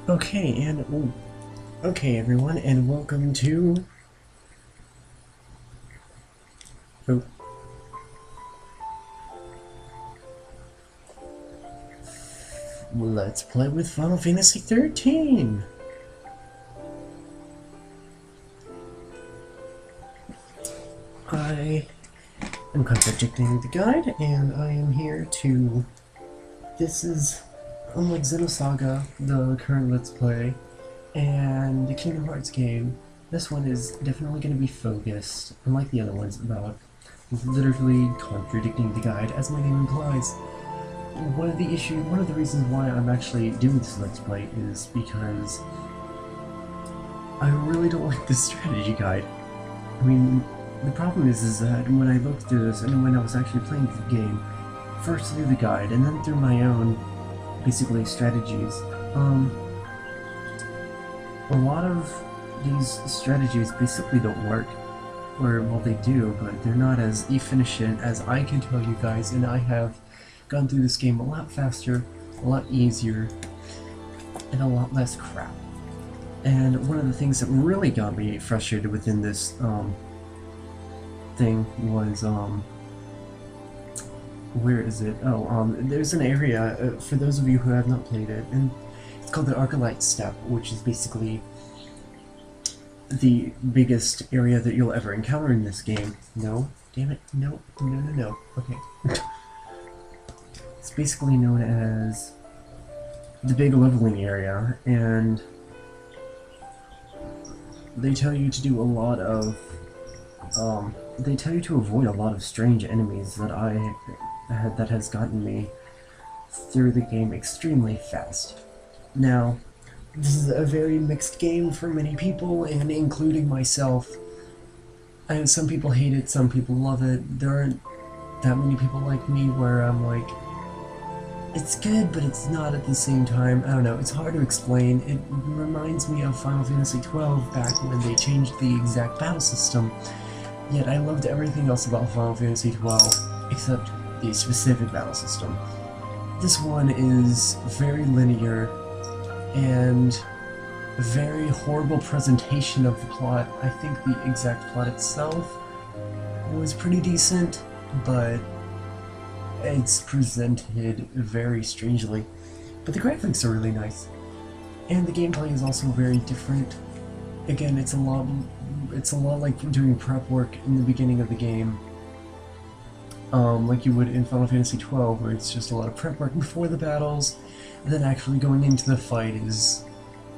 Okay, everyone, and welcome to oh, let's play with Final Fantasy XIII. I am contradicting the guide, and I am here to. This is unlike Xenosaga, the current Let's Play, and the Kingdom Hearts game. This one is definitely going to be focused, unlike the other ones, about literally contradicting the guide, as my name implies. One of the reasons why I'm actually doing this Let's Play is because I really don't like this strategy guide. I mean, the problem is that when I looked through this, and when I was actually playing the game, first through the guide, and then through my own, basically, strategies, a lot of these strategies basically don't work. Or, well, they do, but they're not as efficient as I can tell you guys, and I have gone through this game a lot faster, a lot easier, and a lot less crap. And one of the things that really got me frustrated within this thing was where is it? Oh, there's an area for those of you who have not played it, and it's called the Arcalite Steppe, which is basically the biggest area that you'll ever encounter in this game. No, damn it, no. Okay. It's basically known as the big leveling area, and they tell you to do a lot of, they tell you to avoid a lot of strange enemies that has gotten me through the game extremely fast. Now, this is a very mixed game for many people, and including myself. Some people hate it, some people love it. There aren't that many people like me where I'm like, it's good, but it's not at the same time. I don't know, it's hard to explain. It reminds me of Final Fantasy XII back when they changed the exact battle system. Yet I loved everything else about Final Fantasy XII, except the specific battle system. This one is very linear, and a very horrible presentation of the plot. I think the exact plot itself was pretty decent, but it's presented very strangely. But the graphics are really nice, and the gameplay is also very different. Again, it's a lot like doing prep work in the beginning of the game, like you would in Final Fantasy XII, where it's just a lot of prep work before the battles, and then actually going into the fight is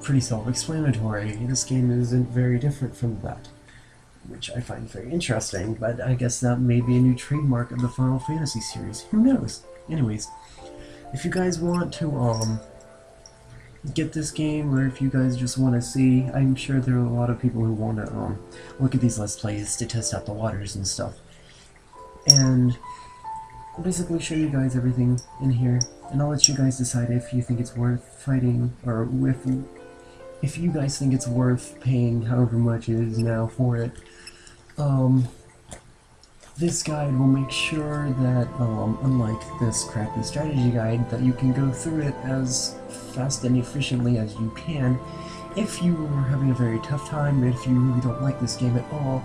pretty self-explanatory. This game isn't very different from that, which I find very interesting, but I guess that may be a new trademark of the Final Fantasy series. Who knows? Anyways, if you guys want to get this game, or if you guys just want to see, I'm sure there are a lot of people who want to look at these Let's Plays to test out the waters and stuff. And I'll basically show you guys everything in here, and I'll let you guys decide if you think it's worth fighting, or if you guys think it's worth paying however much it is now for it. This guide will make sure that, unlike this crappy strategy guide, that you can go through it as fast and efficiently as you can. If you are having a very tough time, if you really don't like this game at all,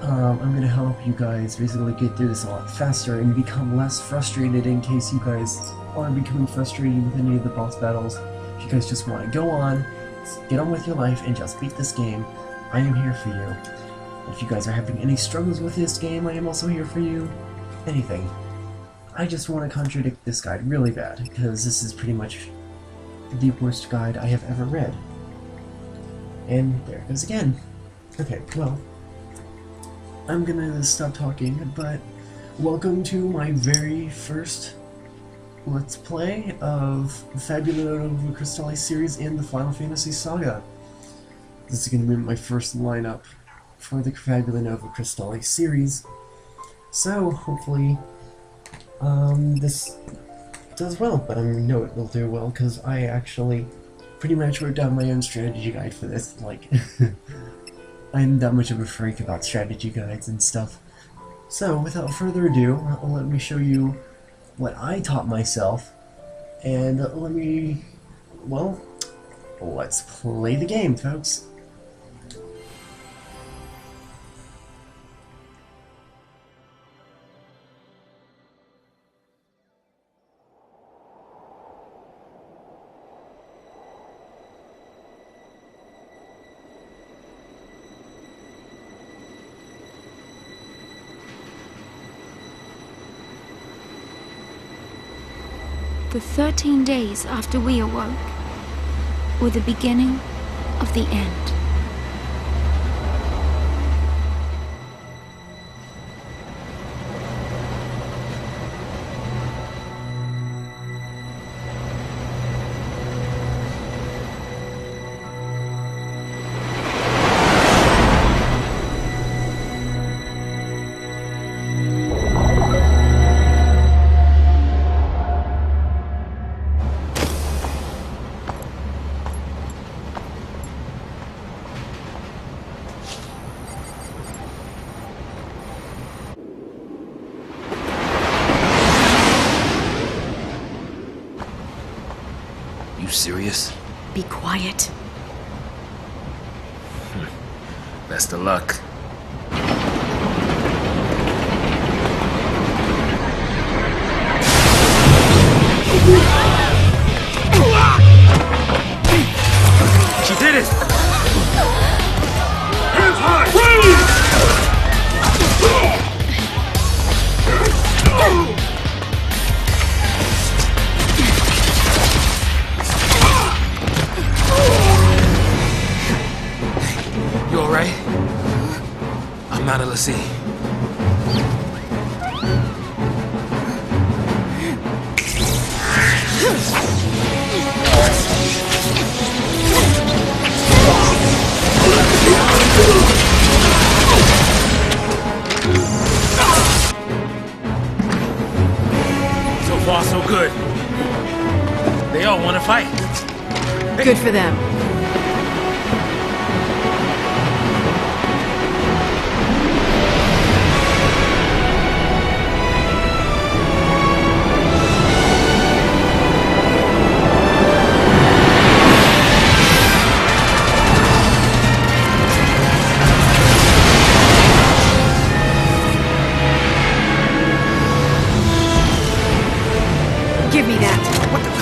I'm going to help you guys basically get through this a lot faster and become less frustrated in case you guys are becoming frustrated with any of the boss battles. If you guys just want to go on, get on with your life, and just beat this game, I am here for you. If you guys are having any struggles with this game, I am also here for you. Anything. I just want to contradict this guide really bad, because this is pretty much the worst guide I have ever read. And there it goes again. Okay, well, I'm gonna stop talking, but welcome to my very first Let's Play of the Fabula Nova Crystallis series in the Final Fantasy Saga. This is gonna be my first lineup for the Fabula Nova Crystallis series. So, hopefully, this does well, but I know it will do well, because I actually pretty much wrote down my own strategy guide for this. Like, I'm that much of a freak about strategy guides and stuff. So, without further ado, let me show you what I taught myself, and let me, well, let's play the game, folks. The 13 days after we awoke were the beginning of the end. You serious? Be quiet. Best of luck. She did it! Hands high! You alright? I'm out of the sea. So far, so good. They all want to fight. Hey. Good for them. Give me that. What the?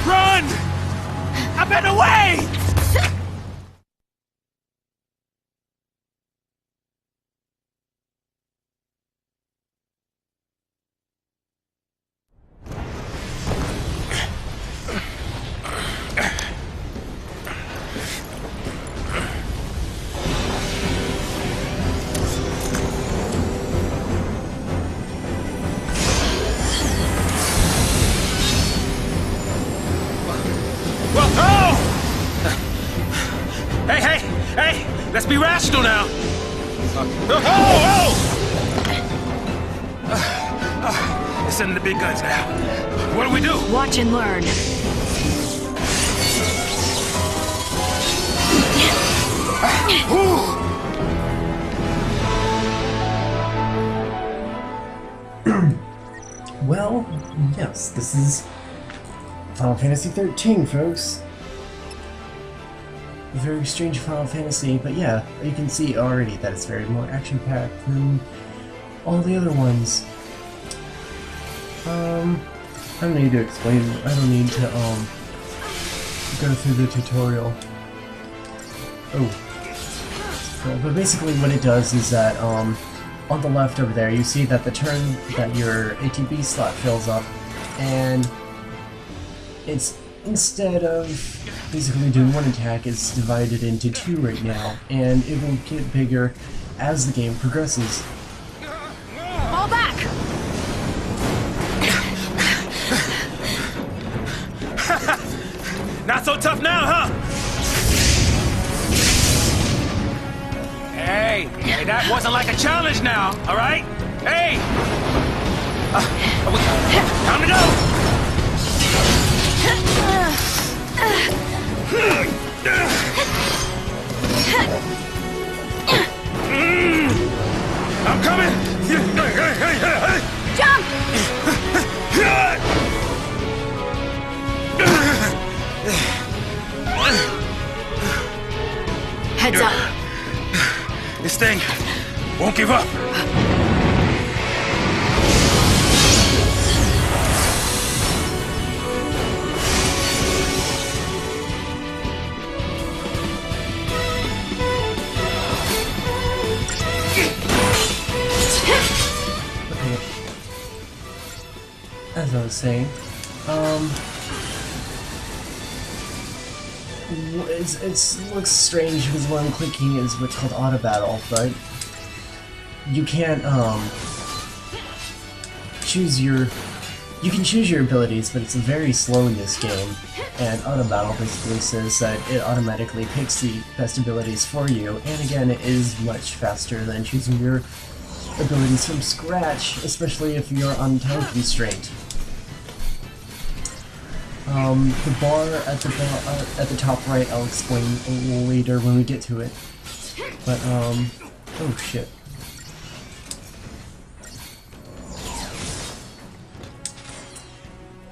Run! I've been away! Hey! Let's be rational now! Let's send in the big guns now. What do we do? Watch and learn. Well, yes, this is Final Fantasy XIII, folks. A very strange Final Fantasy, but yeah, you can see already that it's very more action-packed than all the other ones. I don't need to explain, I don't need to, go through the tutorial. Oh. But basically what it does is that, on the left over there, you see that the turn that your ATB slot fills up, and it's, instead of basically doing one attack, it's divided into two right now, and it will get bigger as the game progresses. Fall back! Not so tough now, huh? Hey, that wasn't like a challenge now, all right? Hey! Time to go! I'm coming! Jump! Heads up. This thing won't give up. As I was saying, it looks strange because what I'm clicking is what's called auto battle, but you can't you can choose your abilities, but it's very slow in this game, and auto battle basically says that it automatically picks the best abilities for you, and again, it is much faster than choosing your abilities from scratch, especially if you're on time constraint. The bar at the top right, I'll explain a little later when we get to it. But, oh shit.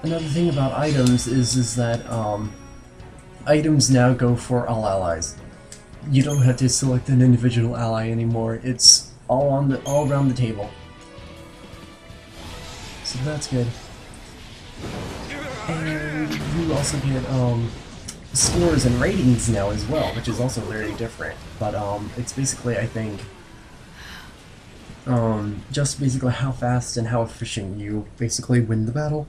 Another thing about items is that, items now go for all allies. You don't have to select an individual ally anymore, it's all around the table. So that's good. And you also get scores and ratings now as well, which is also very different. But it's basically, I think, just basically how fast and how efficient you basically win the battle.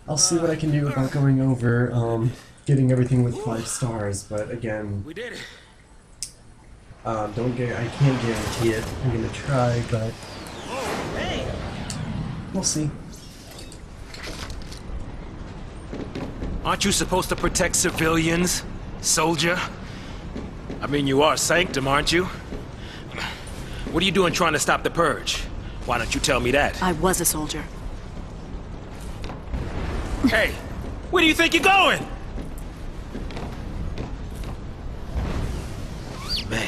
I'll see what I can do about going over getting everything with 5 stars, but again, We did it. I can't guarantee it. I'm gonna try, but we'll see. Aren't you supposed to protect civilians, soldier? I mean, you are Sanctum, aren't you? What are you doing trying to stop the purge? Why don't you tell me that? I was a soldier. Hey, where do you think you're going? Man.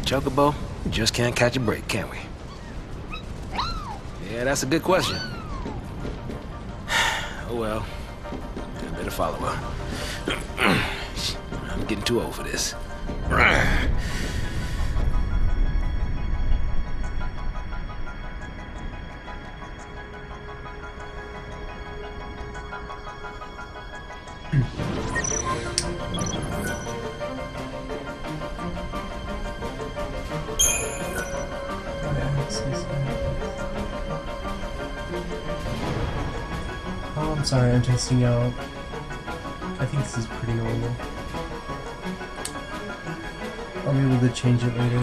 Chocobo, we just can't catch a break, can we? Yeah, that's a good question. Oh well, I better follow her. I'm getting too old for this. Oh, I'm sorry, I'm testing out. I think this is pretty normal. I'll be able to change it later.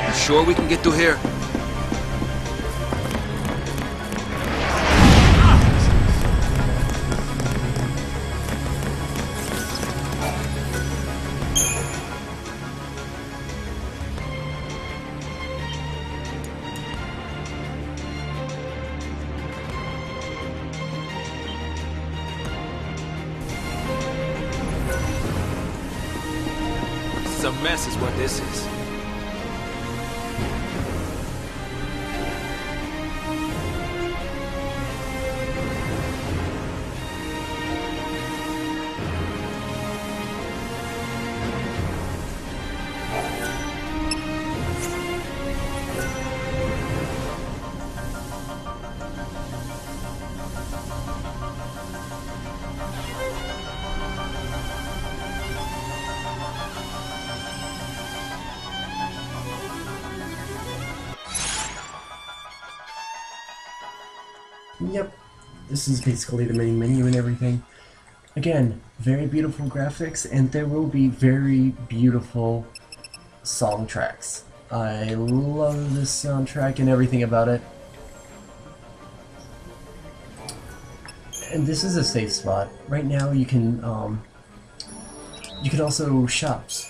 You sure we can get through here? It's a mess is what this is. Yep, this is basically the main menu and everything. Again, very beautiful graphics, and there will be very beautiful song tracks. I love this soundtrack and everything about it. And this is a safe spot. Right now you can also shops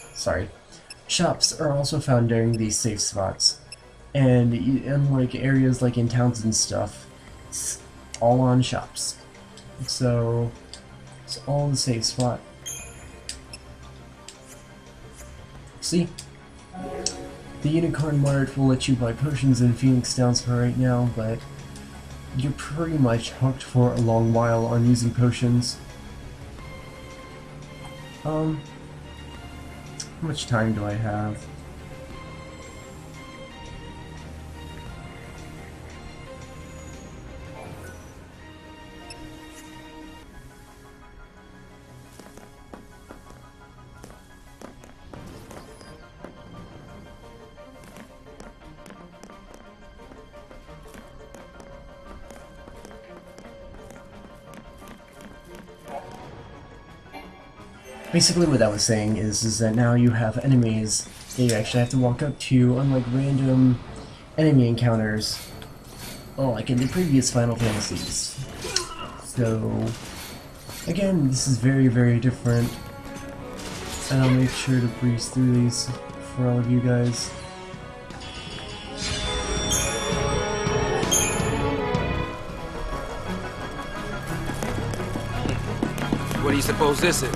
are also found during these safe spots. And unlike areas like in towns and stuff, it's all on shops. So it's all in the safe spot. See? The Unicorn Mart will let you buy potions in Phoenix Downs for right now, but you're pretty much hooked for a long while on using potions. How much time do I have? Basically what that was saying is that now you have enemies that you actually have to walk up to, unlike random enemy encounters, like in the previous Final Fantasies. So, again, this is very, very different, and I'll make sure to breeze through these for all of you guys. What do you suppose this is?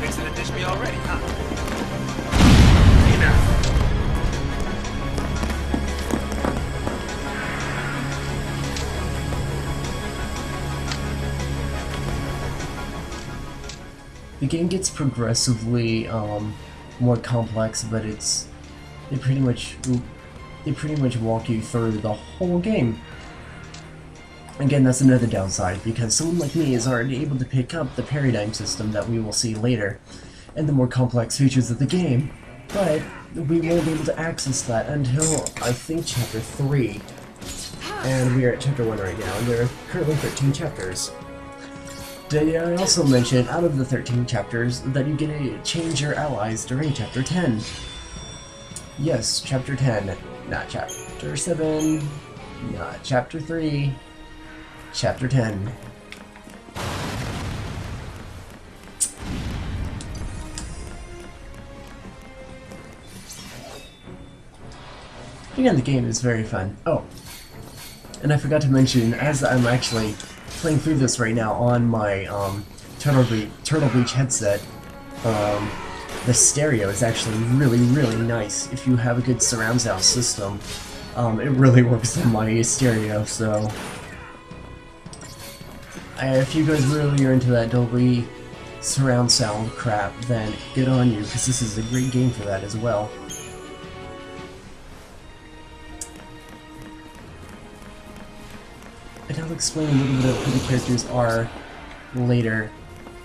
Fixing to dish me already, huh? Hey now. The game gets progressively more complex, but they pretty much walk you through the whole game. Again, that's another downside, because someone like me is already able to pick up the paradigm system that we will see later, and the more complex features of the game, but we won't be able to access that until, I think, Chapter 3. And we are at Chapter 1 right now, and there are currently 13 chapters. Did I also mention, out of the 13 chapters, that you get to change your allies during Chapter 10? Yes, Chapter 10, not Chapter 7, not Chapter 3, Chapter 10. Again, the game is very fun. Oh, and I forgot to mention, as I'm actually playing through this right now on my Turtle Beach headset, the stereo is actually really, really nice. If you have a good surround sound system, it really works on my stereo, so if you guys really are into that Dolby surround sound crap, then good on you, because this is a great game for that as well. And I'll explain a little bit of who the characters are later.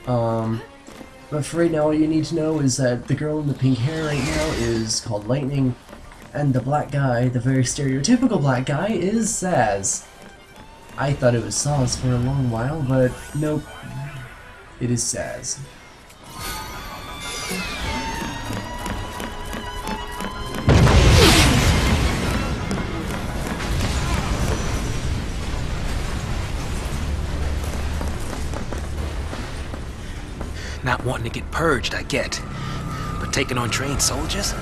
But for right now, all you need to know is that the girl in the pink hair right now is called Lightning, and the black guy, the very stereotypical black guy, is Saz. I thought it was Saz for a long while, but nope, it is Saz. Not wanting to get purged, I get. But taking on trained soldiers?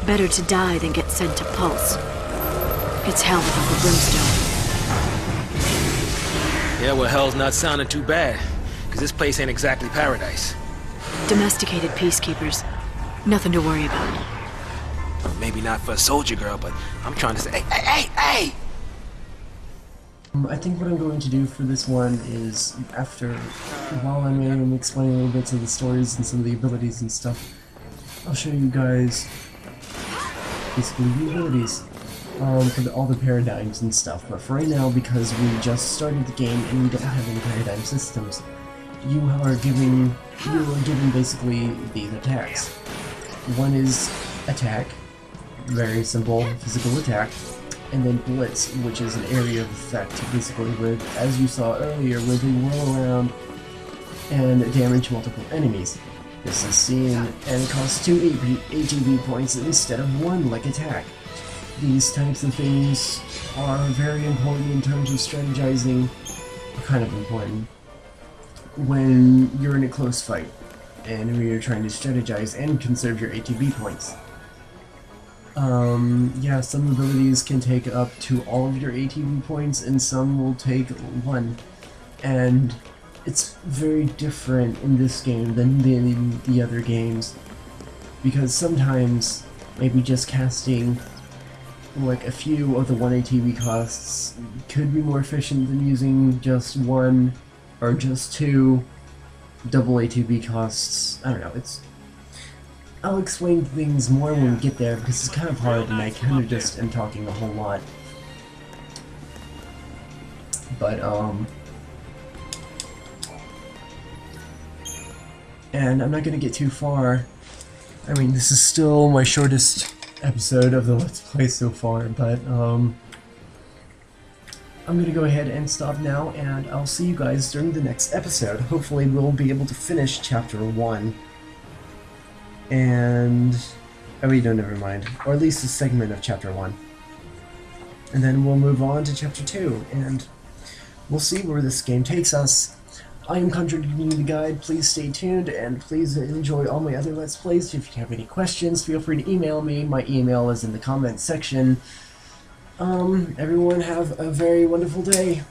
Better to die than get sent to Pulse. It's hell without the brimstone. Yeah, well, hell's not sounding too bad. Because this place ain't exactly paradise. Domesticated peacekeepers. Nothing to worry about. Well, maybe not for a soldier girl, but I'm trying to say, hey! I think what I'm going to do for this one is, while I'm explaining a little bits of the stories and some of the abilities and stuff, I'll show you guys basically the abilities for all the paradigms and stuff. But for right now, because we just started the game and we don't have any paradigm systems, you are given basically these attacks. One is attack, very simple physical attack, and then blitz, which is an area of effect, basically, with, as you saw earlier, where they whirl around and damage multiple enemies. This is seen, and it costs 2 ATB points instead of 1 like attack. These types of things are very important in terms of strategizing, kind of important, when you're in a close fight, and when you're trying to strategize and conserve your ATB points. Yeah, some abilities can take up to all of your ATB points, and some will take 1. And it's very different in this game than in the other games, because sometimes maybe just casting like a few of the 1 ATB costs could be more efficient than using just 1 or just 2 double ATB costs. I don't know, I'll explain things more when we get there, because it's kind of hard and I kind of just am talking a whole lot. But, and I'm not gonna get too far. I mean, this is still my shortest episode of the Let's Play so far, but, I'm gonna go ahead and stop now, and I'll see you guys during the next episode. Hopefully we'll be able to finish Chapter 1. And... oh wait, no, never mind. Or at least a segment of Chapter 1. And then we'll move on to Chapter 2, and we'll see where this game takes us. I am Contradicting the Guide. Please stay tuned, and please enjoy all my other Let's Plays. If you have any questions, feel free to email me. My email is in the comments section. Everyone have a very wonderful day.